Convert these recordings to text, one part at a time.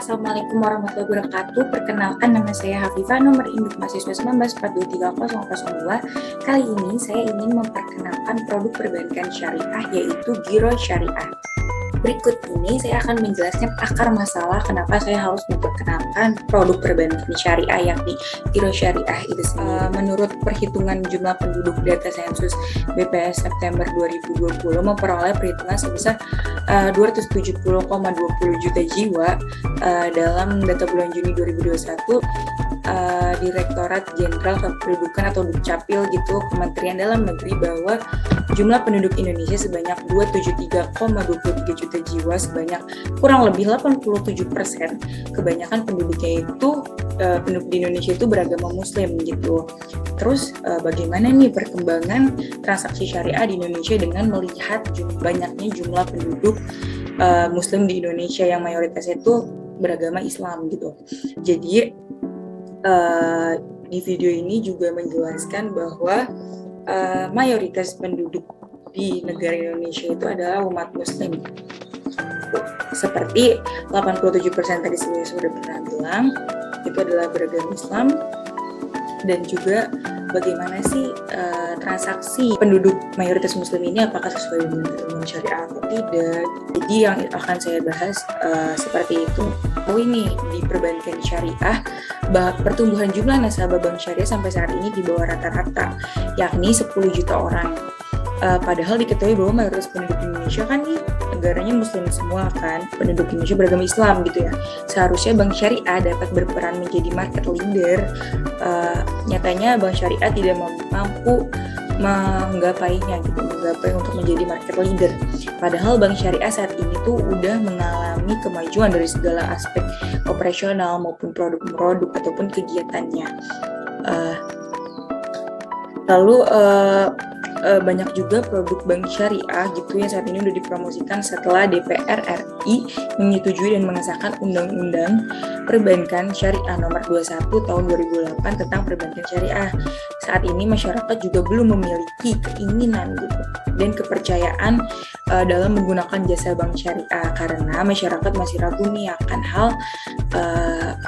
Assalamualaikum warahmatullahi wabarakatuh. Perkenalkan, nama saya Hafifah, nomor induk mahasiswa 19423002. Kali ini saya ingin memperkenalkan produk perbankan syariah, yaitu Giro Syariah. Berikut ini saya akan menjelaskan akar masalah kenapa saya harus memperkenalkan produk perbankan syariah yakni Giro Syariah itu sendiri. Menurut perhitungan jumlah penduduk data sensus BPS September 2020 memperoleh perhitungan sebesar 270,20 juta jiwa dalam data bulan Juni 2021. Direktorat Jenderal Kependudukan atau Dukcapil gitu Kementerian Dalam Negeri bahwa jumlah penduduk Indonesia sebanyak 273,23 juta jiwa, sebanyak kurang lebih 87%. Kebanyakan penduduknya itu penduduk di Indonesia itu beragama Muslim gitu. Terus bagaimana nih perkembangan transaksi syariah di Indonesia dengan melihat banyaknya jumlah penduduk Muslim di Indonesia yang mayoritasnya itu beragama Islam gitu. Jadi di video ini juga menjelaskan bahwa mayoritas penduduk di negara Indonesia itu adalah umat Muslim. Seperti 87% tadi saya sudah pernah bilang, itu adalah beragama Islam. Dan juga bagaimana sih transaksi penduduk mayoritas Muslim ini, apakah sesuai dengan syariah atau tidak. Jadi yang akan saya bahas seperti itu. Ini di perbankan syariah, pertumbuhan jumlah nasabah bank syariah sampai saat ini di bawah rata-rata, yakni 10 juta orang. Padahal diketahui bahwa mayoritas penduduk Indonesia kan nih negaranya Muslim semua kan, penduduk Indonesia beragama Islam gitu ya. Seharusnya bank syariah dapat berperan menjadi market leader. Nyatanya bank syariah tidak mampu menggapainya gitu, menggapai untuk menjadi market leader. Padahal bank syariah saat ini tuh udah mengalami kemajuan dari segala aspek operasional maupun produk-produk ataupun kegiatannya. Banyak juga produk bank syariah gitu yang saat ini udah dipromosikan setelah DPR RI menyetujui dan mengesahkan Undang-Undang Perbankan Syariah Nomor 21 Tahun 2008 tentang perbankan syariah. Saat ini masyarakat juga belum memiliki keinginan gitu dan kepercayaan dalam menggunakan jasa bank syariah karena masyarakat masih ragu nih akan hal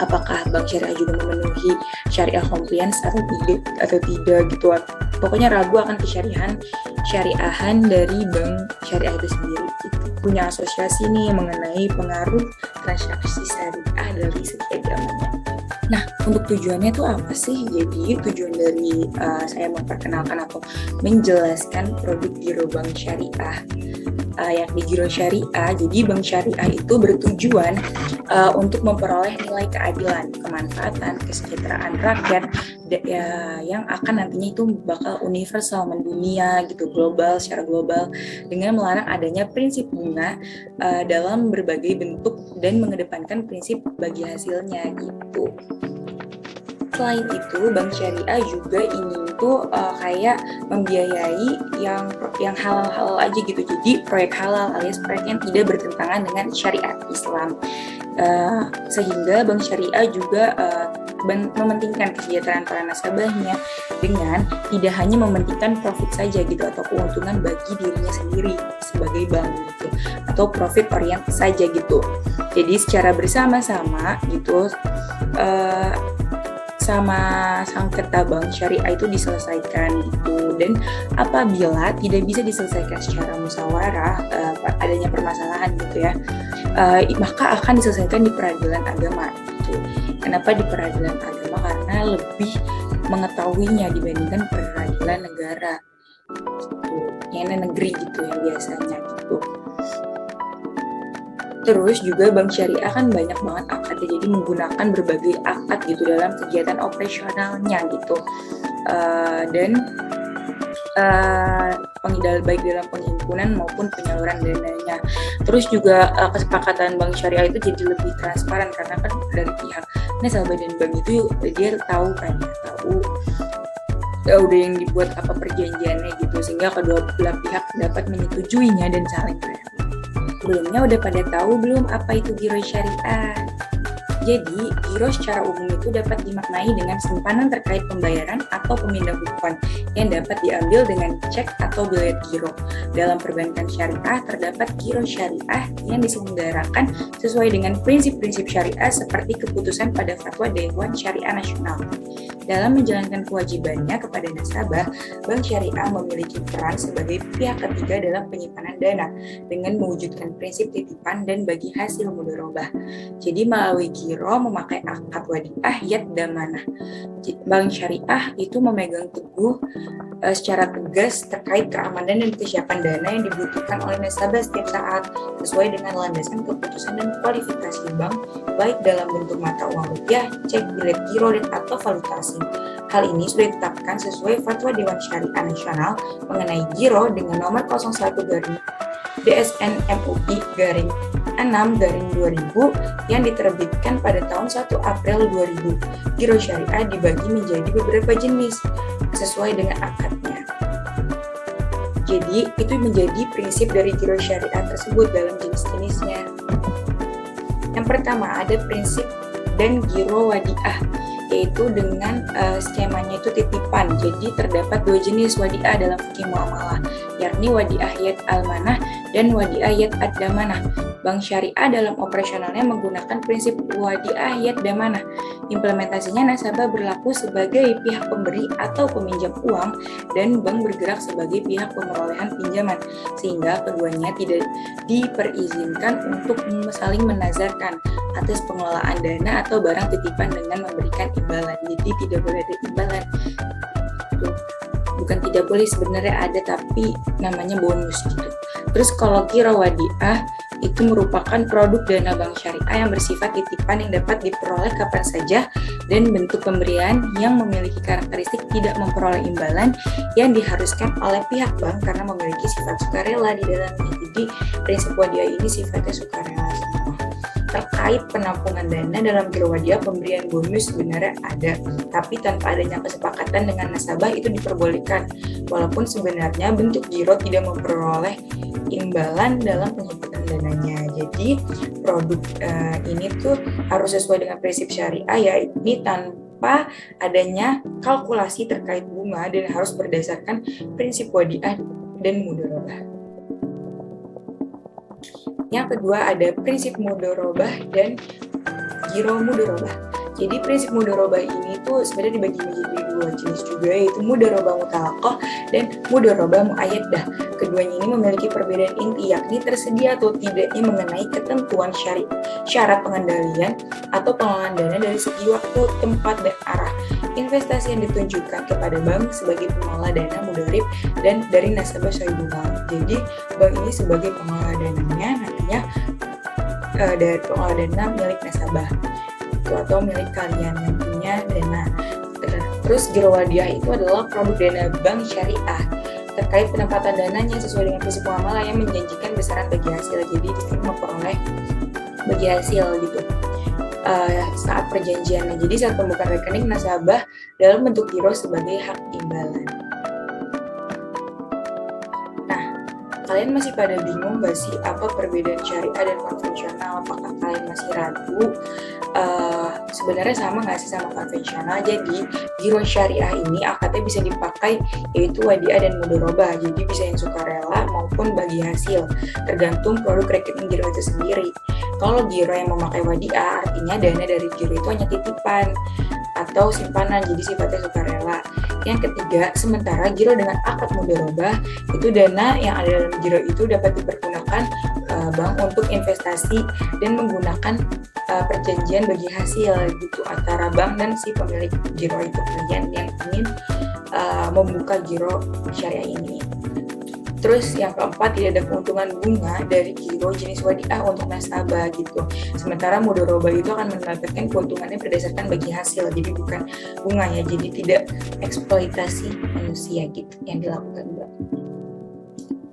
apakah bank syariah juga memenuhi syariah compliance atau tidak gitu. Pokoknya ragu akan syariahan dari bank syariah itu sendiri gitu. Punya asosiasi nih mengenai pengaruh transaksi syariah dari segi agamanya. Nah, untuk tujuannya itu apa sih? Jadi tujuan dari saya memperkenalkan atau menjelaskan produk Giro Bank Syariah, yakni Giro Syariah. Jadi bank syariah itu bertujuan untuk memperoleh nilai keadilan, kemanfaatan, kesejahteraan rakyat yang akan nantinya itu bakal universal, mendunia gitu, secara global, dengan melarang adanya prinsip bunga dalam berbagai bentuk dan mengedepankan prinsip bagi hasilnya gitu. Selain itu, bank syariah juga ingin tuh kayak membiayai yang halal-halal aja gitu. Jadi proyek halal alias proyek yang tidak bertentangan dengan syariat Islam. Sehingga bank syariah juga mementingkan kesejahteraan para nasabahnya dengan tidak hanya mementingkan profit saja gitu atau keuntungan bagi dirinya sendiri sebagai bank gitu atau profit orient saja gitu. Jadi secara bersama-sama gitu sama sengketa bank syariah itu diselesaikan gitu. Dan apabila tidak bisa diselesaikan secara musyawarah adanya permasalahan gitu ya, maka akan diselesaikan di peradilan agama gitu. Kenapa di peradilan agama? Karena lebih mengetahuinya dibandingkan peradilan negara gitu, yang negeri gitu yang biasanya gitu. Terus juga bank syariah kan banyak banget akadnya, jadi menggunakan berbagai akad gitu dalam kegiatan operasionalnya gitu. Baik dalam penghimpunan maupun penyaluran dananya. Terus juga kesepakatan bank syariah itu jadi lebih transparan karena kan dari pihak nasabah dan bank itu dia tahu udah yang dibuat apa perjanjiannya gitu, sehingga kedua belah pihak dapat menyetujuinya dan saling berani. Sebelumnya udah pada tahu belum apa itu Giro Syariah? Jadi, giro secara umum itu dapat dimaknai dengan simpanan terkait pembayaran atau pemindah bukuan yang dapat diambil dengan cek atau bilet giro. Dalam perbankan syariah terdapat giro syariah yang diselenggarakan sesuai dengan prinsip-prinsip syariah seperti keputusan pada Fatwa Dewan Syariah Nasional. Dalam menjalankan kewajibannya kepada nasabah, Bank Syariah memiliki peran sebagai pihak ketiga dalam penyimpanan dana dengan mewujudkan prinsip titipan dan bagi hasil mudharabah. Jadi melalui giro memakai akad wadiah yad damanah. Bank Syariah itu memegang teguh secara tegas terkait keamanan dan kesiapan dana yang dibutuhkan oleh nasabah setiap saat sesuai dengan landasan keputusan dan kualifikasi bank baik dalam bentuk mata uang rupiah, cek, bilet giro, dan atau valuta asing. Hal ini sudah ditetapkan sesuai Fatwa Dewan Syariah Nasional mengenai giro dengan nomor 01 DSN MUI 6/2000 yang diterbitkan pada tahun 1 April 2000. Giro syariah dibagi menjadi beberapa jenis sesuai dengan akadnya. Jadi, itu menjadi prinsip dari giro syariah tersebut dalam jenis-jenisnya. Yang pertama ada prinsip dan giro wadiah, yaitu dengan skemanya itu titipan. Jadi terdapat dua jenis wadiah dalam fikih muamalah, yakni wadiah yad almanah dan wadiah yad ad-damanah. Bank Syariah dalam operasionalnya menggunakan prinsip wadiah yad damanah. Implementasinya nasabah berlaku sebagai pihak pemberi atau peminjam uang dan bank bergerak sebagai pihak pemerolehan pinjaman, sehingga keduanya tidak diperizinkan untuk saling menazarkan atas pengelolaan dana atau barang titipan dengan memberikan imbalan. Jadi tidak boleh ada imbalan. Bukan tidak boleh, sebenarnya ada, tapi namanya bonus gitu. Terus kalau giro wadiah itu merupakan produk dana bank syariah yang bersifat titipan yang dapat diperoleh kapan saja dan bentuk pemberian yang memiliki karakteristik tidak memperoleh imbalan yang diharuskan oleh pihak bank karena memiliki sifat sukarela di dalamnya. Jadi prinsip wadiah ini sifatnya sukarela semua. Terkait penampungan dana dalam giro wadiah, pemberian bonus sebenarnya ada, tapi tanpa adanya kesepakatan dengan nasabah itu diperbolehkan, walaupun sebenarnya bentuk giro tidak memperoleh imbalan dalam penyimpanan dananya. Jadi produk ini tuh harus sesuai dengan prinsip syariah, yakni tanpa adanya kalkulasi terkait bunga dan harus berdasarkan prinsip wadiah dan mudharabah. Yang kedua ada prinsip mudharabah dan giro mudharabah. Jadi prinsip mudharabah ini tuh sebenarnya dibagi menjadi dua jenis juga, yaitu mudharabah mutalaqah dan mudharabah muayyadah. Keduanya ini memiliki perbedaan inti, yakni tersedia atau tidaknya mengenai ketentuan syarat pengendalian atau pengelolaan dana dari segi waktu, tempat, dan arah. Investasi yang ditunjukkan kepada bank sebagai pengelola dana mudharib dan dari nasabah sahibul mal. Jadi bank ini sebagai pengelola dananya nantinya dari pengelola dana milik nasabah itu atau milik kalian yang punya dana. Terus giro wadiah itu adalah produk dana bank syariah terkait penempatan dananya sesuai dengan prinsip muamalah yang menjanjikan besaran bagi hasil. Jadi di sini memperoleh bagi hasil gitu saat perjanjiannya. Jadi saat pembukaan rekening nasabah dalam bentuk giro sebagai hak imbalan. Nah, kalian masih pada bingung gak sih apa perbedaan syariah dan konvensional? Apakah kalian masih ragu? Sebenarnya sama nggak sih sama konvensional? Jadi giro syariah ini akadnya bisa dipakai yaitu wadiah dan mudharabah. Jadi bisa yang sukarela maupun bagi hasil, tergantung produk rekening giro itu sendiri. Kalau giro yang memakai wadiah artinya dana dari giro itu hanya titipan atau simpanan, jadi sifatnya sukarela. Yang ketiga, sementara giro dengan akad mudharabah itu dana yang ada dalam giro itu dapat dipergunakan bank untuk investasi dan menggunakan perjanjian bagi hasil gitu antara bank dan si pemilik giro itu, kalian yang ingin membuka giro syariah ini. Terus yang keempat, tidak ada keuntungan bunga dari giro jenis wadiah untuk nasabah gitu. Sementara mudharabah itu akan mendapatkan keuntungannya berdasarkan bagi hasil, jadi bukan bunganya. Jadi tidak eksploitasi manusia gitu yang dilakukan bank.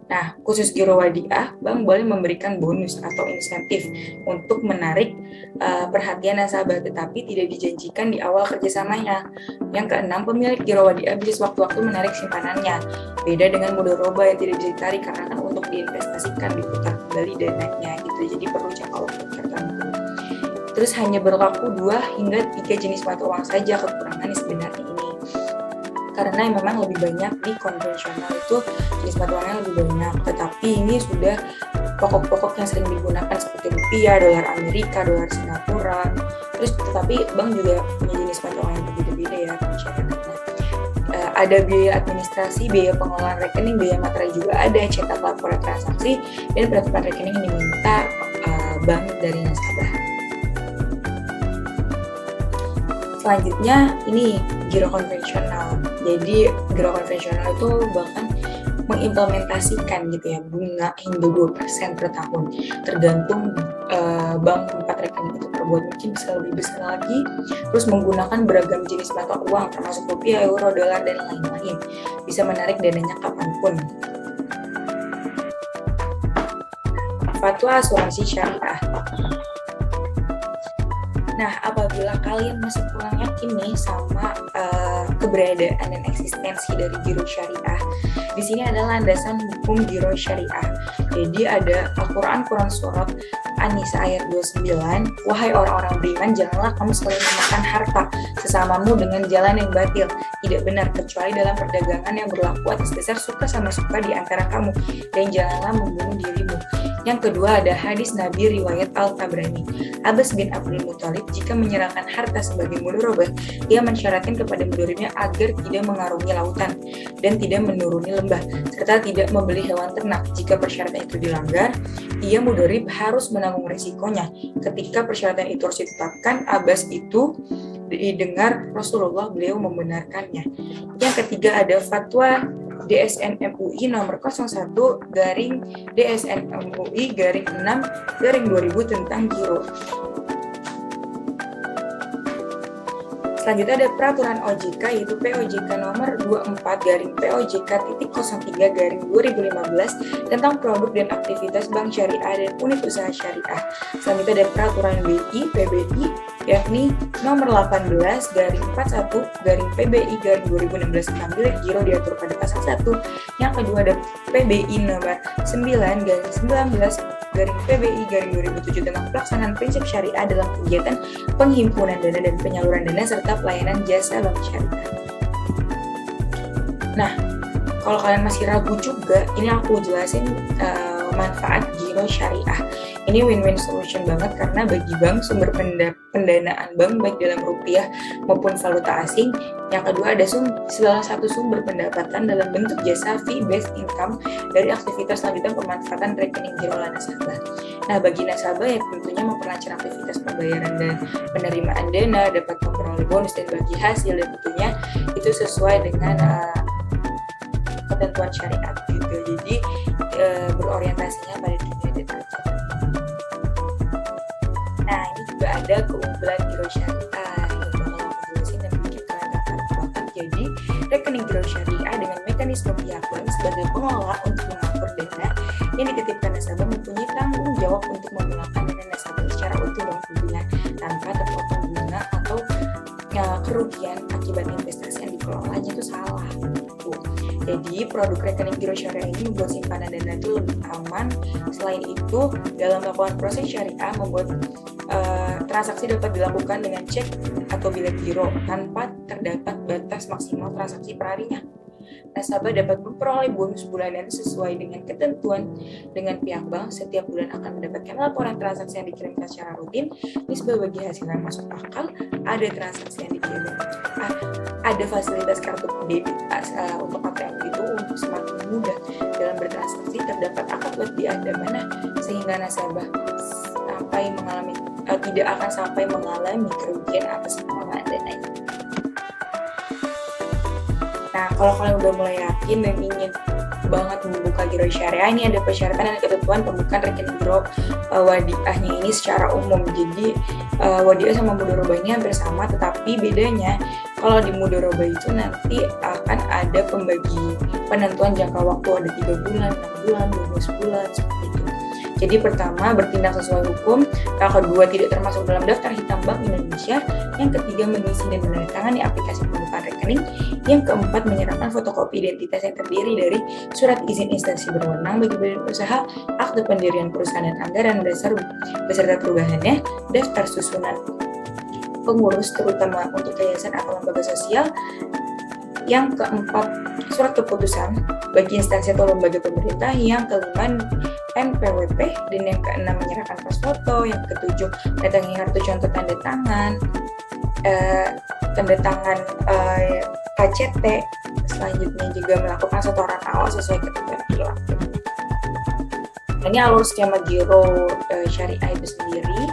Nah, khusus giro wadiah, bank boleh memberikan bonus atau insentif untuk menarik perhatian nasabah, tetapi tidak dijanjikan di awal kerjasamanya. Yang keenam, pemilik giro wadiah bisa sewaktu-waktu menarik simpanannya. Beda dengan mudharabah yang tidak bisa ditarik karena kan untuk diinvestasikan, diputar kembali dananya gitu. Jadi perlu jangka waktu tertentu. Terus hanya berlaku 2 hingga 3 jenis mata uang saja kekurangannya sebenarnya ini. karena memang lebih banyak di konvensional itu jenis mata uangnya lebih banyak, tetapi ini sudah pokok-pokok yang sering digunakan seperti rupiah, dolar Amerika, dolar Singapura. Terus tetapi bank juga punya jenis mata uang yang berbeda-beda ya masyarakat. Ada biaya administrasi, biaya pengelolaan rekening, biaya materai juga ada, cetak laporan transaksi, dan penutupan rekening yang diminta bank dari nasabah. Selanjutnya ini giro konvensional. Jadi giro konvensional itu bahkan mengimplementasikan gitu ya bunga hingga 2% per tahun, tergantung bank tempat rekening itu terbuat, mungkin bisa lebih besar lagi. Terus menggunakan beragam jenis mata uang termasuk rupiah, euro, dolar, dan lain-lain. Bisa menarik dananya kapanpun. Fatwa asuransi syariah. Nah, apabila kalian masih kurang yakin nih sama keberadaan dan eksistensi dari giro syariah, di sini ada landasan hukum giro syariah. Jadi ada Al-Quran Surat An-Nisa ayat 29, wahai orang-orang beriman, janganlah kamu saling memakan harta sesamamu dengan jalan yang batil, tidak benar kecuali dalam perdagangan yang berlaku atas dasar suka sama suka di antara kamu, dan janganlah membunuh dirimu. Yang kedua ada hadis Nabi riwayat Al-Tabrani. Abbas bin Abdul Muthalib jika menyerahkan harta sebagai mudharabah, ia mensyaratkan kepada mudharibnya agar tidak mengarungi lautan dan tidak menuruni lembah, serta tidak membeli hewan ternak. Jika persyaratan itu dilanggar, ia mudharib harus menanggung risikonya. Ketika persyaratan itu harus ditetapkan, Abbas itu didengar Rasulullah, beliau membenarkannya. Yang ketiga ada fatwa DSN MUI nomor 01/DSN MUI /6/2000 tentang giro. Selanjutnya ada peraturan OJK yaitu POJK nomor 24/POJK.03/2015 tentang produk dan aktivitas bank syariah dan unit usaha syariah. Selanjutnya ada peraturan BI PBI yakni nomor 18/41/PBI/2016 tentang bilik giro diatur pada pasal 1. Yang kedua ada PBI nomor 9/19/PBI/2007 tentang pelaksanaan prinsip syariah dalam kegiatan penghimpunan dana dan penyaluran dana serta pelayanan jasa bank syariah. Nah, kalau kalian masih ragu juga, ini aku jelasin manfaat giro syariah. Ini win-win solution banget karena bagi bank sumber pendanaan bank baik dalam rupiah maupun valuta asing. Yang kedua ada salah satu sumber pendapatan dalam bentuk jasa fee-based income dari aktivitas lanjutan pemanfaatan rekening giro oleh nasabah. Nah, bagi nasabah yang tentunya memperlancar aktivitas pembayaran dan penerimaan dana, dapat memperoleh bonus dan bagi hasil, dan tentunya itu sesuai dengan ketentuan syariat juga. Jadi berorientasinya pada dunia dan akhirat. Nah, ini juga ada keunggulan giro syariah yang bakal aku jelasin dan bikin kalian dapat. Jadi, rekening giro syariah dengan mekanisme pihak bank sebagai pengelola untuk mengatur dana yang dititipkan nasabah mempunyai tanggung jawab untuk memulangkan dana nasabah secara utuh dan tentunya tanpa terpotong bunga atau kerugian akibat investasi yang dikelolanya itu salah. Jadi produk rekening giro syariah ini membuat simpanan dana itu lebih aman. Selain itu, dalam melakukan proses syariah membuat transaksi dapat dilakukan dengan cek atau bilet giro tanpa terdapat batas maksimal transaksi per harinya. Nasabah dapat memperoleh bonus bulanan sesuai dengan ketentuan dengan pihak bank. Setiap bulan akan mendapatkan laporan transaksi yang dikirimkan secara rutin. Nisbah bagi hasil yang masuk akal, ada transaksi yang dikirim, ada fasilitas kartu debit untuk ATM itu untuk semakin mudah dalam bertransaksi. Terdapat akad lebih ada mana sehingga nasabah tidak akan sampai mengalami kerugian atas pengelolaan dananya. Nah, kalau kalian udah mulai yakin dan ingin banget membuka giro syariah, ini ada persyaratan dan ketentuan pembukaan rekening giro wadiahnya ini secara umum. Jadi wadiah sama mudharabahnya hampir sama, tetapi bedanya kalau di mudharabah itu nanti akan ada pembagi penentuan jangka waktu, ada 3 bulan, 6 bulan, 12 bulan, seperti itu. Jadi pertama, bertindak sesuai hukum. Yang kedua, tidak termasuk dalam daftar hitam Bank Indonesia. Yang ketiga, mengisi dan menandatangani aplikasi pembukaan rekening. Yang keempat, menyerahkan fotokopi identitas yang terdiri dari surat izin instansi berwenang bagi badan usaha, akte pendirian perusahaan dan anggaran dasar beserta perubahannya, daftar susunan pengurus terutama untuk yayasan atau lembaga sosial. Yang keempat, surat keputusan bagi instansi atau lembaga pemerintah. Yang kelima, NPWP. Dan yang keenam, menyerahkan pas foto. Yang ketujuh, datangi kartu contoh tanda tangan, KCT. Selanjutnya juga melakukan setoran awal sesuai ketentuan perilaku. Ini alur skema giro syariah itu sendiri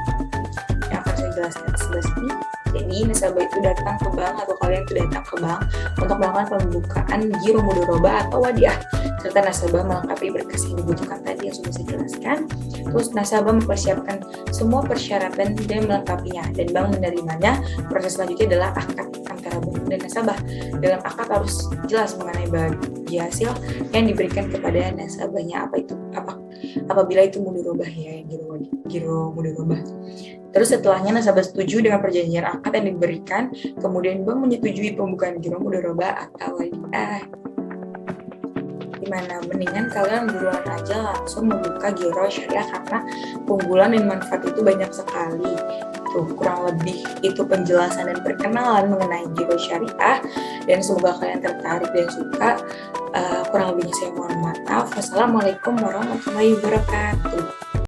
yang akan saya jelaskan sebelah sini. Jadi nasabah itu datang ke bank atau kalian itu datang ke bank untuk melakukan pembukaan giro mudharabah atau wadiah, serta nasabah melengkapi berkas yang dibutuhkan tadi yang sudah saya jelaskan. Terus nasabah mempersiapkan semua persyaratan dan melengkapinya, dan bank menerimanya. Proses selanjutnya adalah akad antara bank dan nasabah. Dalam akad harus jelas mengenai bagi hasil yang diberikan kepada nasabahnya apabila itu mudharabah ya, giro mudharabah. Terus setelahnya nasabah setuju dengan perjanjian akad yang diberikan, kemudian bank menyetujui pembukaan giro mudharabah atau wadiah. Dimana mendingan kalian buruan aja langsung membuka giro syariah karena keunggulan dan manfaat itu banyak sekali. Tuh, kurang lebih itu penjelasan dan perkenalan mengenai giro syariah, dan semoga kalian tertarik dan suka. Kurang lebihnya saya mohon maaf. Wassalamualaikum warahmatullahi wabarakatuh.